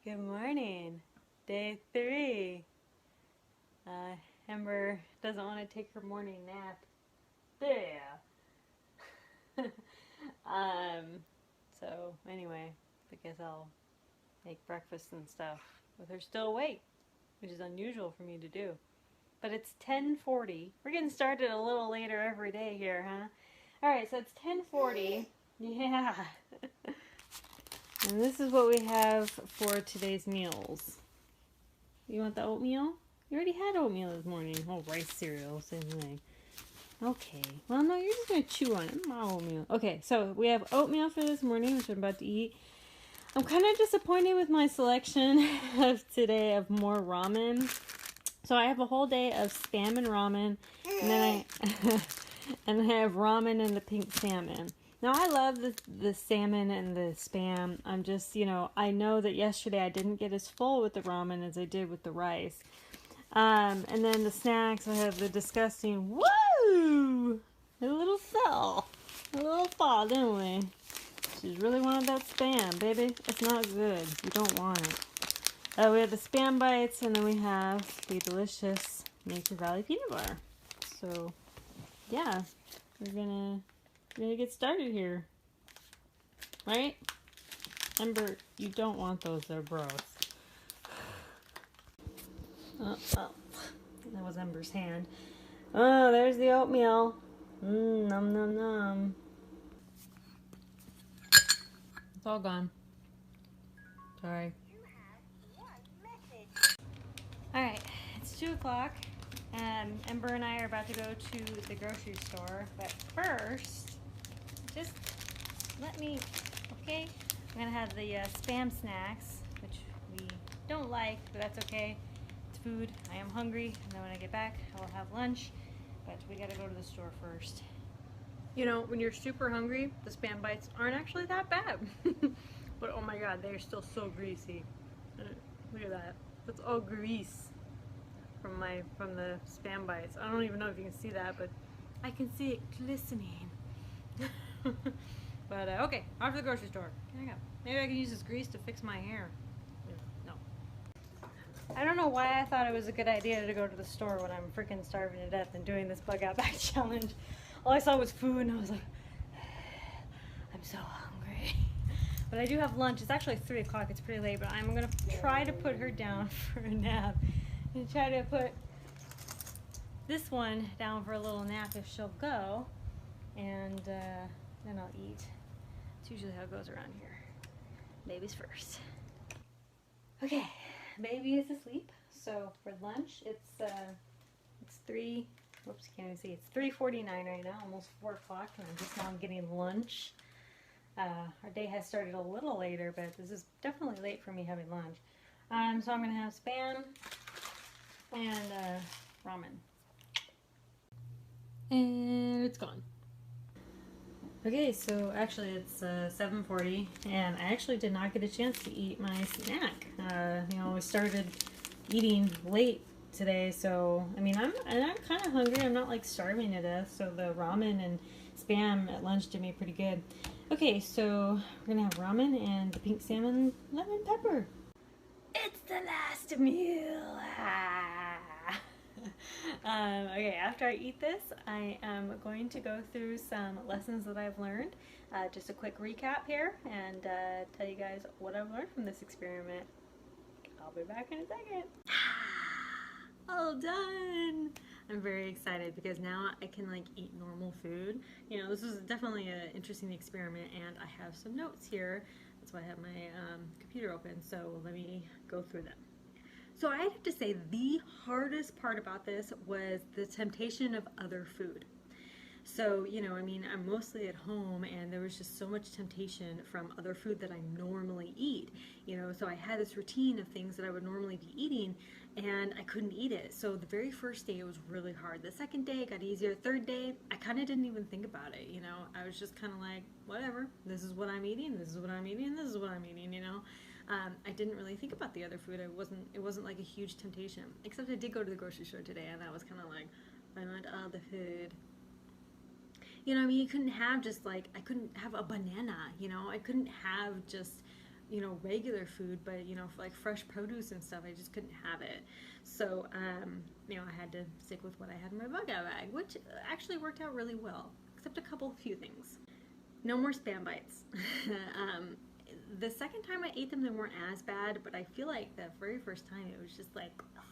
Good morning. Day 3. Ember doesn't want to take her morning nap. Yeah. So anyway, I guess I'll make breakfast and stuff with her still awake, which is unusual for me to do. But it's 10:40. We're getting started a little later every day here, huh? All right, so it's 10:40. Yeah. And this is what we have for today's meals. You want the oatmeal? You already had oatmeal this morning. Oh, rice cereal, same thing. Okay. Well, no, you're just going to chew on it. My oatmeal. Okay, so we have oatmeal for this morning, which I'm about to eat. I'm kind of disappointed with my selection of today of more ramen. So I have a whole day of Spam and ramen, and then and I have ramen and the pink salmon. Now, I love the salmon and the Spam. I'm just, I know that yesterday I didn't get as full with the ramen as I did with the rice. And then the snacks, I have the disgusting, woo! A little fall, didn't we? She's really wanted that Spam, baby. It's not good. You don't want it. We have the Spam bites, and then we have the delicious Nature Valley peanut butter. So, yeah, we're gonna get started here, right? Ember, you don't want those, they're gross. Oh, that was Ember's hand. Oh, there's the oatmeal. Nom nom nom. It's all gone. Sorry. Alright, it's 2 o'clock. Ember and I are about to go to the grocery store, but first, just let me, okay? I'm gonna have the Spam snacks, which we don't like, but that's okay. It's food. I am hungry, and then when I get back, I will have lunch, but we gotta go to the store first. You know, when you're super hungry, the Spam bites aren't actually that bad. But oh my god, they're still so greasy. Look at that. That's all grease from the Spam bites. I don't even know if you can see that, but I can see it glistening. But okay, off to the grocery store. Here I go. Maybe I can use this grease to fix my hair. No. I don't know why I thought it was a good idea to go to the store when I'm freaking starving to death and doing this bug out back challenge. All I saw was food and I was like, I'm so hungry. But I do have lunch. It's actually 3 o'clock. It's pretty late, but I'm going to try to put her down for a nap. And try to put this one down for a little nap if she'll go. And then I'll eat. It's usually how it goes around here. Baby's first. Okay, baby is asleep. So for lunch, it's 3. Whoops, can't even see. It's 3:49 right now, almost 4 o'clock, and I'm just now getting lunch. Our day has started a little later, but this is definitely late for me having lunch. So I'm gonna have Spam and ramen. And it's gone. Okay, so actually it's 7:40, and I actually did not get a chance to eat my snack. We started eating late today, so I mean I'm kind of hungry. I'm not like starving to death, so the ramen and Spam at lunch did me pretty good. Okay, so we're gonna have ramen and the pink salmon lemon pepper. It's the last meal. Okay, after I eat this, I am going to go through some lessons that I've learned. Just a quick recap here, and tell you guys what I've learned from this experiment. I'll be back in a second. All done! I'm very excited because now I can like eat normal food. You know, this was definitely an interesting experiment, and I have some notes here. That's why I have my computer open, so let me go through them. So I have to say the hardest part about this was the temptation of other food. So, I'm mostly at home, and there was just so much temptation from other food that I normally eat. So I had this routine of things that I would normally be eating, and I couldn't eat it. So the very first day, it was really hard. The second day, it got easier. Third day, I kind of didn't even think about it, I was just kind of like, whatever. This is what I'm eating. This is what I'm eating. This is what I'm eating, I didn't really think about the other food. It wasn't like a huge temptation. Except I did go to the grocery store today, and that was kind of like, I want all the food. You couldn't have just like, I couldn't have a banana, I couldn't have just you know, regular food, but, you know, like fresh produce and stuff, I just couldn't have it. So, you know, I had to stick with what I had in my bug out bag, which actually worked out really well, except a few things. No more Spam bites. The second time I ate them, they weren't as bad, but I feel like the very first time it was just like, ugh,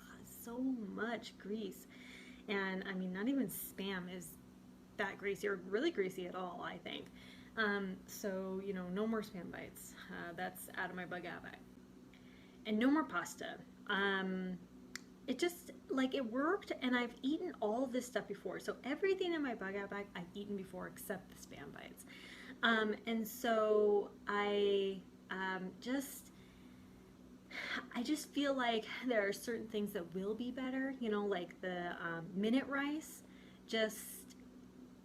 so much grease. And I mean, not even Spam is that greasy or really greasy at all, I think. So, you know, no more Spam bites. That's out of my bug out bag. And no more pasta. It just, like, it worked, and I've eaten all this stuff before. So everything in my bug out bag I've eaten before except the Spam bites. And so I just feel like there are certain things that will be better, you know, like the minute rice just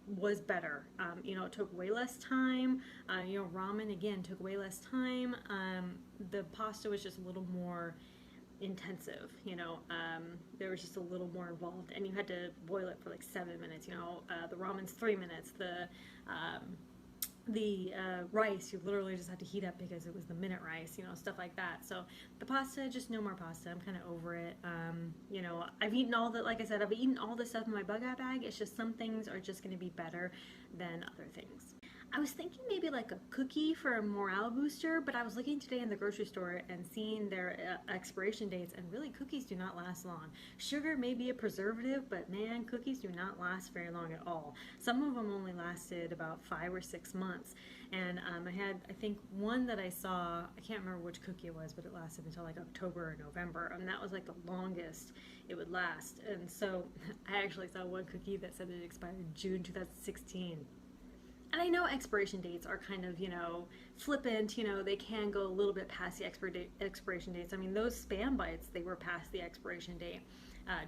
was better. You know, it took way less time. You know, ramen again took way less time. The pasta was just a little more intensive, you know. There was just a little more involved, and you had to boil it for like 7 minutes. You know, the ramen's 3 minutes. The rice, you literally just had to heat up because it was the minute rice, you know, stuff like that. So the pasta, just no more pasta. I'm kind of over it. You know, I've eaten all the, like I said, I've eaten all the stuff in my bug out bag. It's just some things are just going to be better than other things. I was thinking maybe like a cookie for a morale booster, but I was looking today in the grocery store and seeing their expiration dates, and really cookies do not last long. Sugar may be a preservative, but man, cookies do not last very long at all. Some of them only lasted about 5 or 6 months, and I had, I think, one that I saw, I can't remember which cookie it was, but it lasted until like October or November, and that was like the longest it would last. And so I actually saw one cookie that said it expired in June 2016. And I know expiration dates are kind of, you know, flippant, you know, they can go a little bit past the expiration dates. I mean, those Spam bites, they were past the expiration date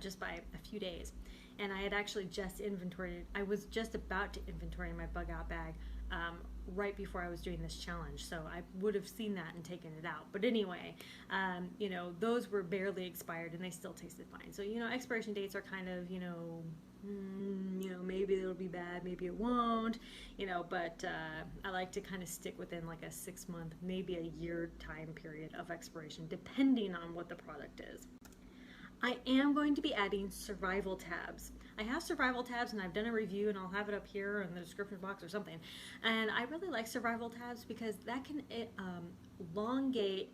just by a few days. And I had actually just inventoried, I was just about to inventory my bug out bag right before I was doing this challenge. So I would have seen that and taken it out. But anyway, you know, those were barely expired and they still tasted fine. So, you know, expiration dates are kind of, you know, maybe it'll be bad, maybe it won't, you know, but I like to kind of stick within like a 6 month, maybe a year time period of expiration, depending on what the product is. I am going to be adding survival tabs. I have survival tabs and I've done a review, and I'll have it up here in the description box or something. And I really like survival tabs because that can elongate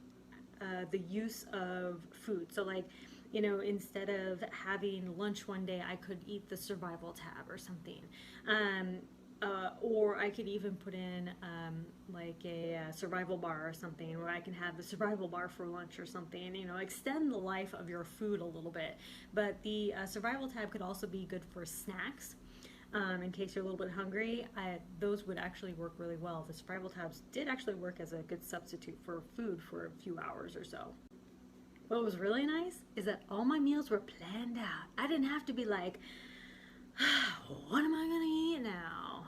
the use of food. So like, you know, instead of having lunch one day, I could eat the survival tab or something. Or I could even put in like a survival bar or something, where I can have the survival bar for lunch or something, you know, extend the life of your food a little bit. But the survival tab could also be good for snacks. In case you're a little bit hungry, those would actually work really well. The survival tabs did actually work as a good substitute for food for a few hours or so. What was really nice is that all my meals were planned out. I didn't have to be like, what am I gonna eat now?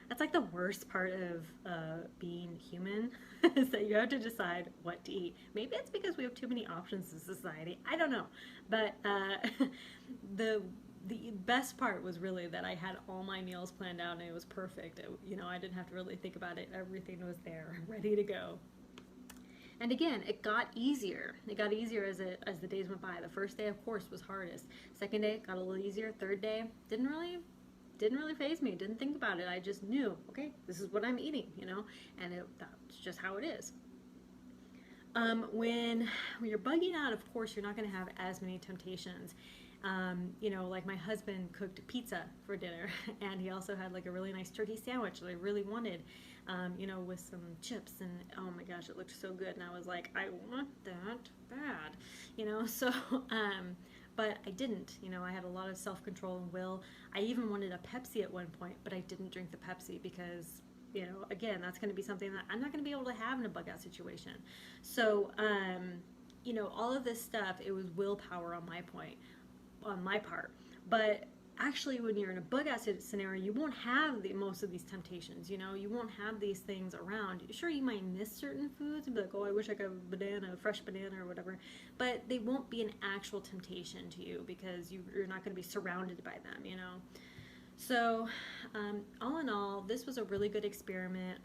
That's like the worst part of being human, is that you have to decide what to eat. Maybe it's because we have too many options in society. I don't know. But the best part was really that I had all my meals planned out and it was perfect. You know, I didn't have to really think about it. Everything was there, ready to go. And again, it got easier. It got easier as the days went by. The first day, of course, was hardest. Second day, got a little easier. Third day, didn't really faze me. Didn't think about it. I just knew, okay, this is what I'm eating, you know, and that's just how it is. When you're bugging out, of course, you're not going to have as many temptations. You know, like my husband cooked pizza for dinner, and he also had like a really nice turkey sandwich that I really wanted, you know, with some chips, and oh my gosh, it looked so good, and I was like, I want that bad, you know, so, but I didn't, you know, I had a lot of self-control and will. I even wanted a Pepsi at one point, but I didn't drink the Pepsi because, you know, again, that's going to be something that I'm not going to be able to have in a bug out situation. So, you know, all of this stuff, it was willpower on my part. But actually, when you're in a bug out scenario, you won't have most of these temptations, you know, you won't have these things around. Sure, you might miss certain foods and be like, oh, I wish I could have a fresh banana or whatever, but they won't be an actual temptation to you because you're not going to be surrounded by them, you know. So all in all, this was a really good experiment.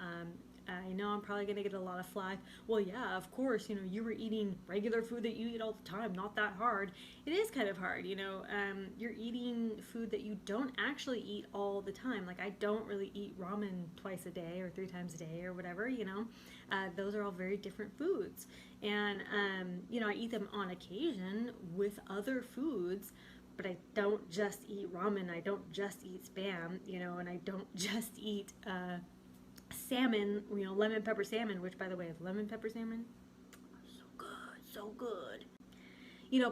I know I'm probably going to get a lot of flack. Well, yeah, of course, you were eating regular food that you eat all the time, not that hard. It is kind of hard, you're eating food that you don't actually eat all the time. Like, I don't really eat ramen twice a day or 3 times a day or whatever, those are all very different foods. And, I eat them on occasion with other foods, but I don't just eat ramen, I don't just eat Spam, and I don't just eat salmon, lemon pepper salmon, which, by the way, lemon pepper salmon, so good, so good.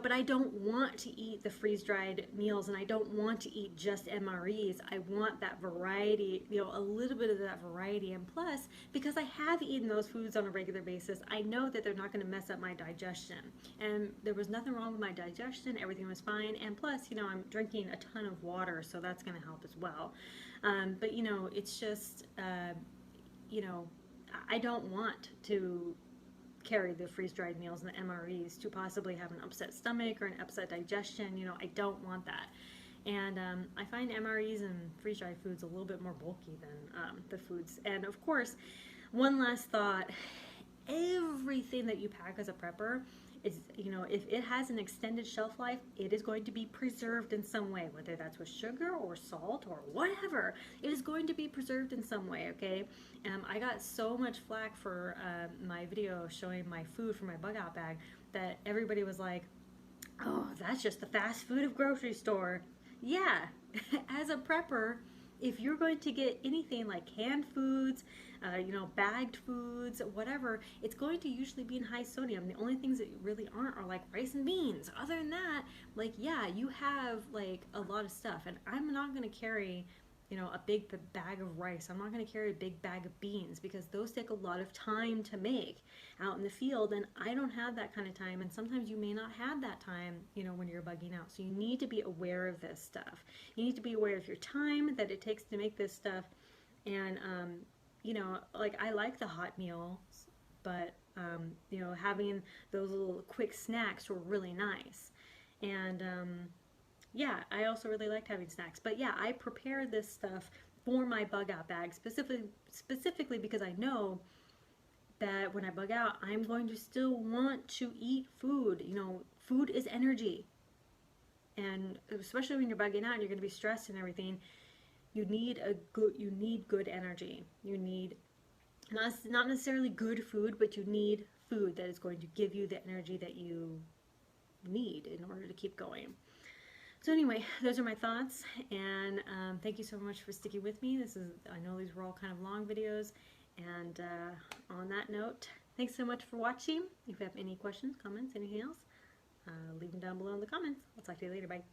But I don't want to eat the freeze-dried meals, and I don't want to eat just MREs. I want that variety, a little bit of that variety. And plus, because I have eaten those foods on a regular basis, I know that they're not going to mess up my digestion. And there was nothing wrong with my digestion. Everything was fine. And plus, I'm drinking a ton of water, so that's going to help as well. But, it's just, I don't want to carry the freeze-dried meals and the MREs to possibly have an upset stomach or an upset digestion. I don't want that. And I find MREs and freeze-dried foods a little bit more bulky than the foods. And of course, one last thought, everything that you pack as a prepper is, if it has an extended shelf life, it is going to be preserved in some way, whether that's with sugar or salt or whatever. It is going to be preserved in some way, okay? I got so much flack for my video showing my food from my bug out bag that everybody was like, oh, that's just the fast food of grocery store. Yeah, as a prepper, if you're going to get anything like canned foods, bagged foods, whatever, it's going to usually be in high sodium. The only things that really aren't are like rice and beans. Other than that, like, yeah, you have like a lot of stuff. And I'm not going to carry, a big bag of rice. I'm not going to carry a big bag of beans because those take a lot of time to make out in the field, and I don't have that kind of time, and sometimes you may not have that time, when you're bugging out. So you need to be aware of this stuff. You need to be aware of your time that it takes to make this stuff, and, like, I like the hot meals, but, having those little quick snacks were really nice. And, yeah, I also really liked having snacks. But yeah, I prepare this stuff for my bug out bag specifically because I know that when I bug out, I'm going to still want to eat food. Food is energy. And especially when you're bugging out and you're going to be stressed and everything, you need good energy. You need not necessarily good food, but you need food that is going to give you the energy that you need in order to keep going. So anyway, those are my thoughts, and thank you so much for sticking with me. I know these were all kind of long videos, and on that note, thanks so much for watching. If you have any questions, comments, anything else, leave them down below in the comments. I'll talk to you later. Bye.